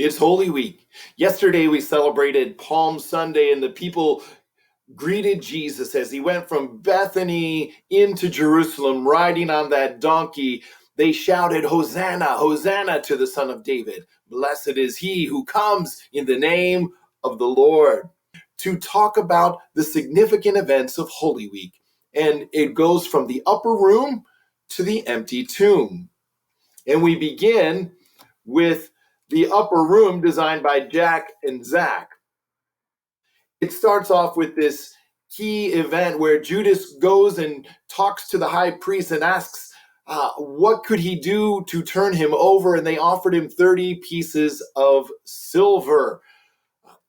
It's Holy Week. Yesterday we celebrated Palm Sunday, and the people greeted Jesus as he went from Bethany into Jerusalem riding on that donkey. They shouted, "Hosanna, Hosanna to the Son of David. Blessed is he who comes in the name of the Lord." To talk about the significant events of Holy Week. And it goes from the upper room to the empty tomb. And we begin with the upper room designed by Jack and Zach. It starts off with this key event where Judas goes and talks to the high priest and asks what could he do to turn him over, and they offered him 30 pieces of silver.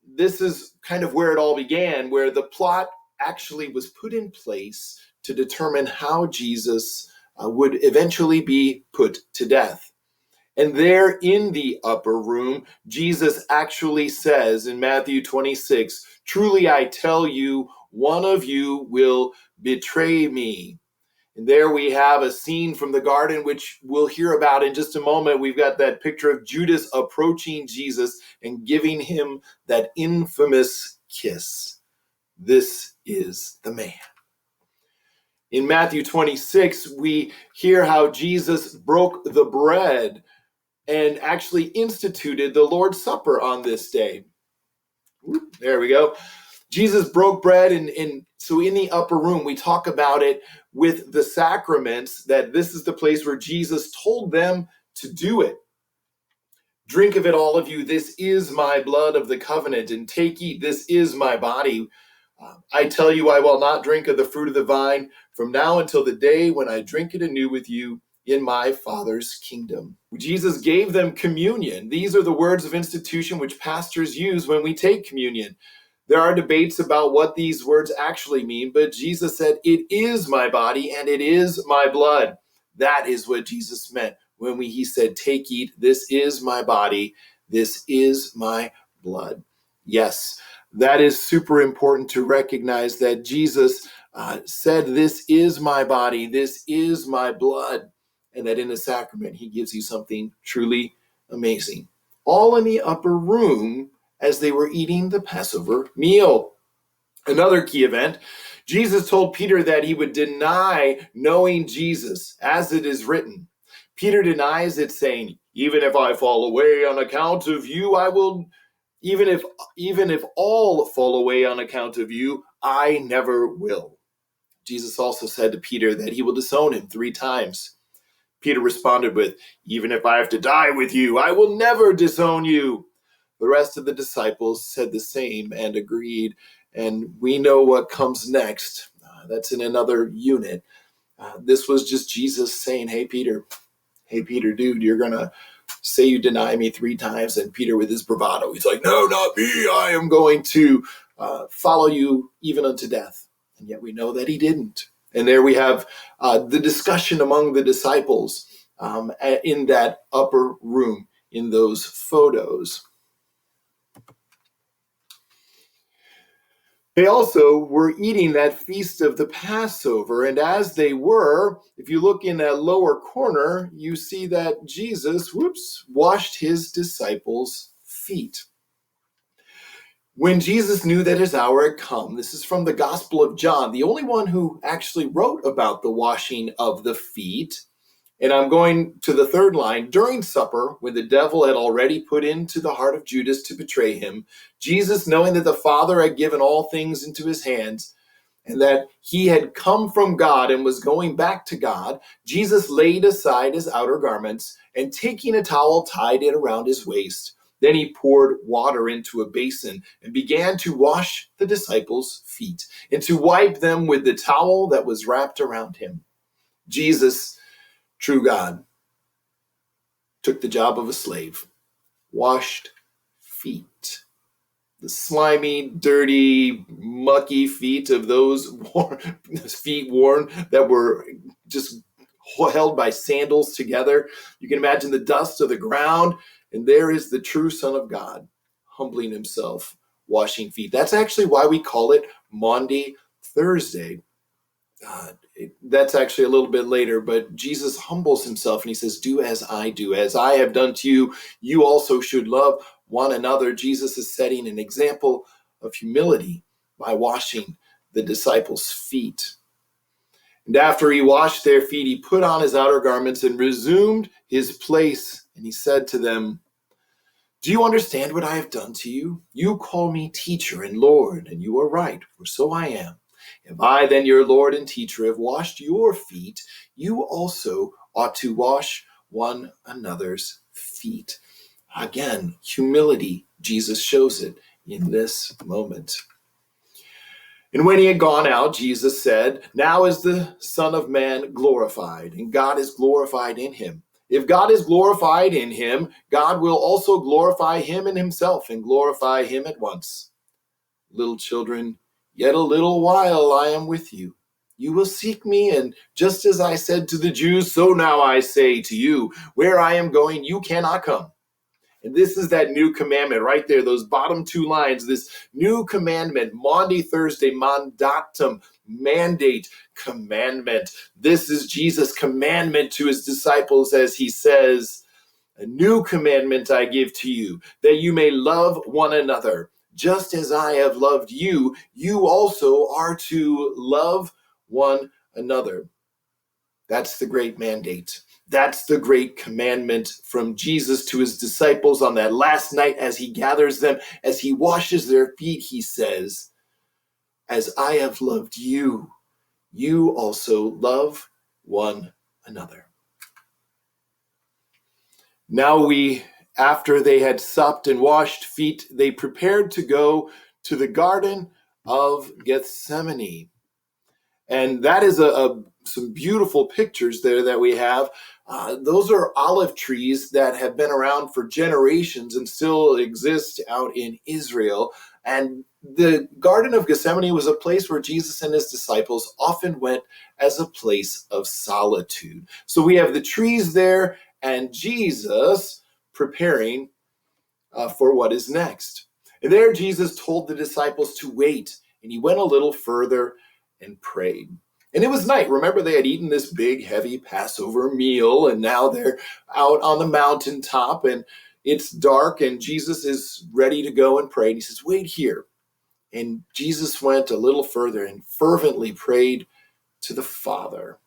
This is kind of where it all began, where the plot actually was put in place to determine how Jesus would eventually be put to death. And there in the upper room, Jesus actually says in Matthew 26, "Truly I tell you, one of you will betray me." And there we have a scene from the garden, which we'll hear about in just a moment. We've got that picture of Judas approaching Jesus and giving him that infamous kiss. This is the man. In Matthew 26, we hear how Jesus broke the bread and actually instituted the Lord's Supper on this day. There we go. Jesus broke bread, and so in the upper room, we talk about it with the sacraments, that this is the place where Jesus told them to do it. "Drink of it, all of you. This is my blood of the covenant, and take, eat. This is my body. I tell you, I will not drink of the fruit of the vine from now until the day when I drink it anew with you in my Father's kingdom." Jesus gave them communion. These are the words of institution which pastors use when we take communion. There are debates about what these words actually mean, but Jesus said, "It is my body and it is my blood." That is what Jesus meant when he said, "Take, eat, this is my body, this is my blood." Yes, that is super important to recognize that Jesus said, "This is my body, this is my blood," and that in the sacrament, he gives you something truly amazing. All in the upper room as they were eating the Passover meal. Another key event, Jesus told Peter that he would deny knowing Jesus, as it is written. Peter denies it, saying, "Even if I fall away on account of you, I will, even if all fall away on account of you, I never will." Jesus also said to Peter that he will disown him 3 times. Peter responded with, "Even if I have to die with you, I will never disown you." The rest of the disciples said the same and agreed. And we know what comes next. That's in another unit. This was just Jesus saying, hey, Peter, dude, you're going to say you deny me 3 times. And Peter, with his bravado, he's like, "No, not me. I am going to follow you even unto death." And yet we know that he didn't. And there we have the discussion among the disciples in that upper room in those photos. They also were eating that feast of the Passover. And as they were, if you look in that lower corner, you see that Jesus, washed his disciples' feet. When Jesus knew that his hour had come, this is from the Gospel of John, the only one who actually wrote about the washing of the feet. And I'm going to the 3rd line. During supper, when the devil had already put into the heart of Judas to betray him, Jesus, knowing that the Father had given all things into his hands, and that he had come from God and was going back to God, Jesus laid aside his outer garments, and taking a towel, tied it around his waist. Then he poured water into a basin and began to wash the disciples' feet and to wipe them with the towel that was wrapped around him. Jesus, true God, took the job of a slave, washed feet. The slimy, dirty, mucky feet of those feet worn that were just held by sandals together. You can imagine the dust of the ground, and there is the true Son of God, humbling himself, washing feet. That's actually why we call it Maundy Thursday. That's actually a little bit later, but Jesus humbles himself and he says, "Do as I do. As I have done to you, you also should love one another. Jesus is setting an example of humility by washing the disciples' feet. And after he washed their feet, he put on his outer garments and resumed his place. And he said to them, "Do you understand what I have done to you? You call me teacher and Lord, and you are right, for so I am. If I, then your Lord and teacher, have washed your feet, you also ought to wash one another's feet." Again, humility, Jesus shows it in this moment. And when he had gone out, Jesus said, "Now is the Son of Man glorified, and God is glorified in him. If God is glorified in him, God will also glorify him in himself and glorify him at once. Little children, yet a little while I am with you. You will seek me, and just as I said to the Jews, so now I say to you, where I am going, you cannot come." And this is that new commandment right there, those bottom two lines, this new commandment, Maundy Thursday, mandatum, mandate, commandment. This is Jesus' commandment to his disciples as he says, "A new commandment I give to you, that you may love one another. Just as I have loved you, you also are to love one another." That's the great mandate. That's the great commandment from Jesus to his disciples on that last night as he gathers them, as he washes their feet, he says, "As I have loved you, you also love one another." Now after they had supped and washed feet, they prepared to go to the Garden of Gethsemane. And that is some beautiful pictures there that we have. Those are olive trees that have been around for generations and still exist out in Israel. And the Garden of Gethsemane was a place where Jesus and his disciples often went as a place of solitude. So we have the trees there and Jesus preparing for what is next. And there Jesus told the disciples to wait, and he went a little further and prayed. And it was night. Remember, they had eaten this big, heavy Passover meal, and now they're out on the mountaintop, and it's dark, and Jesus is ready to go and pray. And he says, "Wait here." And Jesus went a little further and fervently prayed to the Father.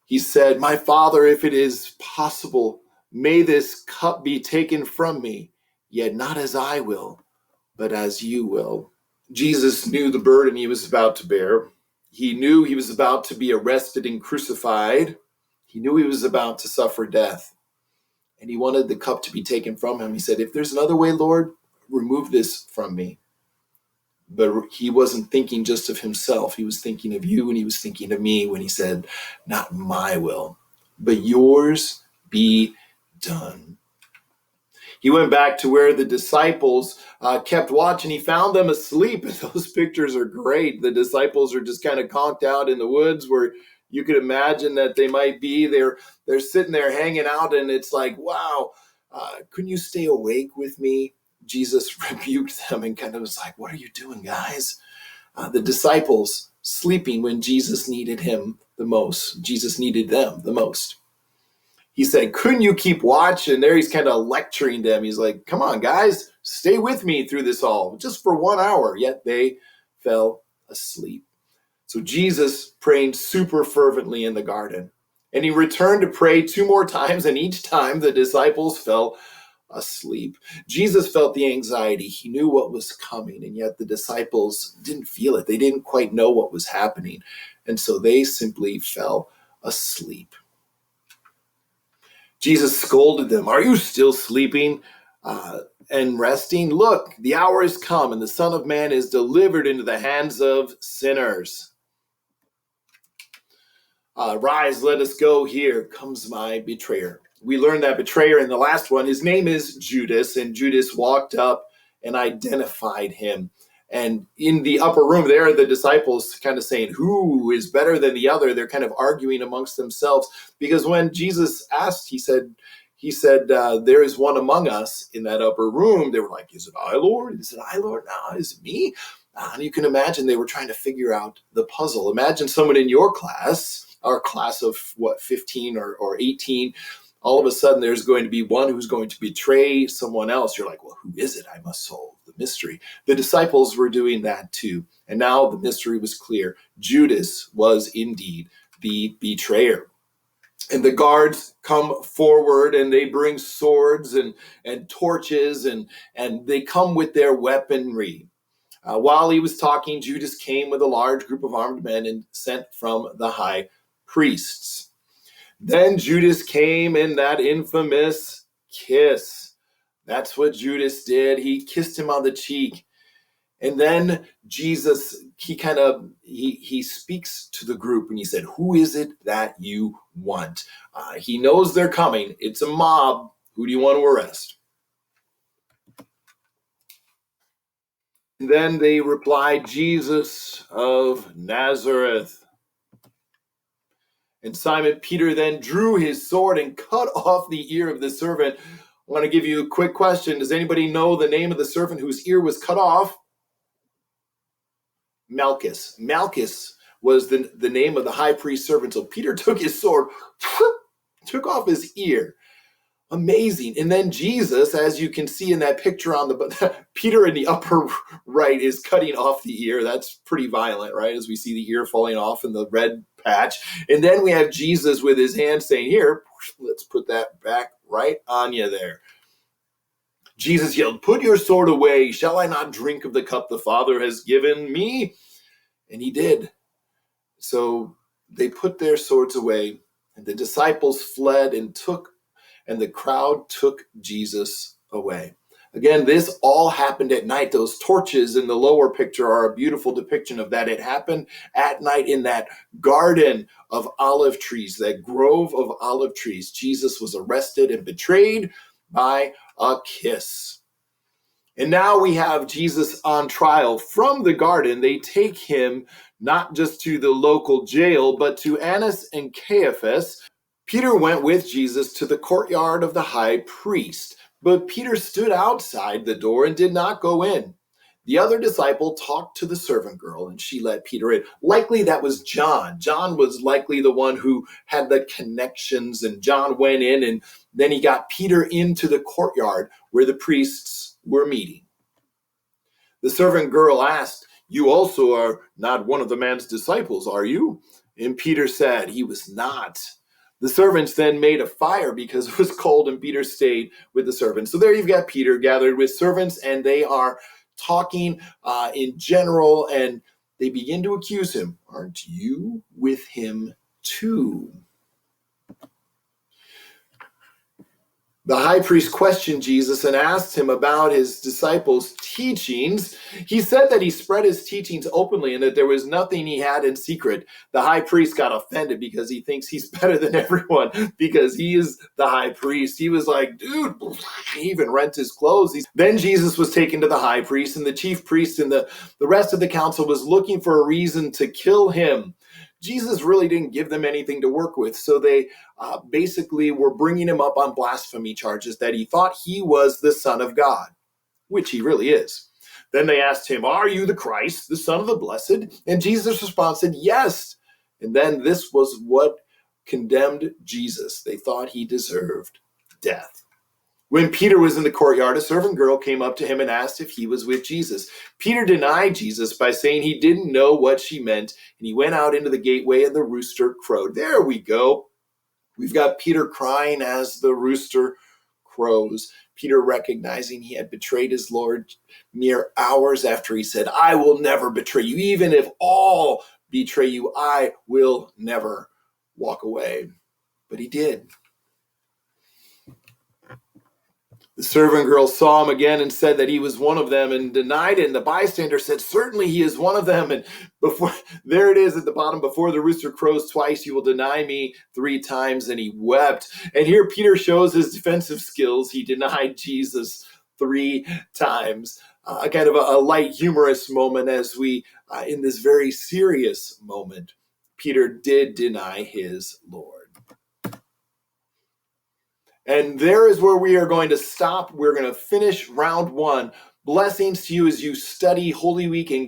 He said, "My Father, if it is possible, may this cup be taken from me, yet not as I will, but as you will." Jesus knew the burden he was about to bear. He knew he was about to be arrested and crucified. He knew he was about to suffer death. And he wanted the cup to be taken from him. He said, "If there's another way, Lord, remove this from me." But he wasn't thinking just of himself. He was thinking of you, and he was thinking of me when he said, "Not my will, but yours be done." He went back to where the disciples kept watch, and he found them asleep. And those pictures are great. The disciples are just kind of conked out in the woods where you could imagine that they might be. They're sitting there hanging out, and it's like, wow, couldn't you stay awake with me? Jesus rebuked them and kind of was like, "What are you doing, guys?" The disciples sleeping when Jesus needed him the most. Jesus needed them the most. He said, "Couldn't you keep watch?" And there he's kind of lecturing them. He's like, "Come on, guys, stay with me through this all, just for 1 hour." Yet they fell asleep. So Jesus prayed super fervently in the garden. And he returned to pray 2 more times, and each time the disciples fell asleep. Jesus felt the anxiety. He knew what was coming, and yet the disciples didn't feel it. They didn't quite know what was happening. And so they simply fell asleep. Jesus scolded them. "Are you still sleeping and resting? Look, the hour has come, and the Son of Man is delivered into the hands of sinners. Rise, let us go. Here comes my betrayer." We learned that betrayer in the last one. His name is Judas, and Judas walked up and identified him. And in the upper room there, the disciples kind of saying, who is better than the other? They're kind of arguing amongst themselves, because when Jesus asked, he said, there is one among us in that upper room. They were like, "Is it I, Lord? Is it I, Lord? No, is it me?" And you can imagine they were trying to figure out the puzzle. Imagine someone in your class, our class of 15 or 18, all of a sudden there's going to be one who's going to betray someone else. You're like, well, who is it? I must solve the mystery. The disciples were doing that too. And now the mystery was clear. Judas was indeed the betrayer. And the guards come forward and they bring swords and torches and they come with their weaponry. While he was talking, Judas came with a large group of armed men and sent from the high priests. Then Judas came in that infamous kiss. That's what Judas did. He kissed him on the cheek. And then Jesus, he speaks to the group and he said, who is it that you want? He knows they're coming. It's a mob. Who do you want to arrest? And then they replied, Jesus of Nazareth. And Simon Peter then drew his sword and cut off the ear of the servant. I want to give you a quick question. Does anybody know the name of the servant whose ear was cut off? Malchus. Malchus was the name of the high priest's servant. So Peter took his sword, took off his ear. Amazing. And then Jesus, as you can see in that picture on the Peter in the upper right is cutting off the ear. That's pretty violent, right? As we see the ear falling off in the red patch. And then we have Jesus with his hand saying, here, let's put that back right on you there. Jesus yelled, put your sword away. Shall I not drink of the cup the Father has given me? And he did. So they put their swords away, and the disciples fled and the crowd took Jesus away. Again, this all happened at night. Those torches in the lower picture are a beautiful depiction of that. It happened at night in that garden of olive trees, that grove of olive trees. Jesus was arrested and betrayed by a kiss. And now we have Jesus on trial. From the garden, they take him not just to the local jail, but to Annas and Caiphas. Peter went with Jesus to the courtyard of the high priest, but Peter stood outside the door and did not go in. The other disciple talked to the servant girl, and she let Peter in. Likely that was John. John was likely the one who had the connections, and John went in, and then he got Peter into the courtyard where the priests were meeting. The servant girl asked, you also are not one of the man's disciples, are you? And Peter said he was not. The servants then made a fire because it was cold, and Peter stayed with the servants. So there you've got Peter gathered with servants, and they are talking in general, and they begin to accuse him. Aren't you with him too? The high priest questioned Jesus and asked him about his disciples' teachings. He said that he spread his teachings openly and that there was nothing he had in secret. The high priest got offended because he thinks he's better than everyone because he is the high priest. He was like, dude, he even rent his clothes. Then Jesus was taken to the high priest, and the chief priest and the rest of the council was looking for a reason to kill him. Jesus really didn't give them anything to work with, so they basically were bringing him up on blasphemy charges that he thought he was the Son of God, which he really is. Then they asked him, are you the Christ, the Son of the Blessed? And Jesus responded, yes. And then this was what condemned Jesus. They thought he deserved death. When Peter was in the courtyard, a servant girl came up to him and asked if he was with Jesus. Peter denied Jesus by saying he didn't know what she meant, and he went out into the gateway and the rooster crowed. There we go. We've got Peter crying as the rooster crows. Peter recognizing he had betrayed his Lord mere hours after he said, I will never betray you. Even if all betray you, I will never walk away. But he did. The servant girl saw him again and said that he was one of them and denied it. And the bystander said, certainly he is one of them. And there it is at the bottom, before the rooster crows twice, you will deny me 3 times. And he wept. And here Peter shows his defensive skills. He denied Jesus 3 times. A kind of a light, humorous moment as we, in this very serious moment, Peter did deny his Lord. And there is where we are going to stop. We're going to finish round 1. Blessings to you as you study Holy Week and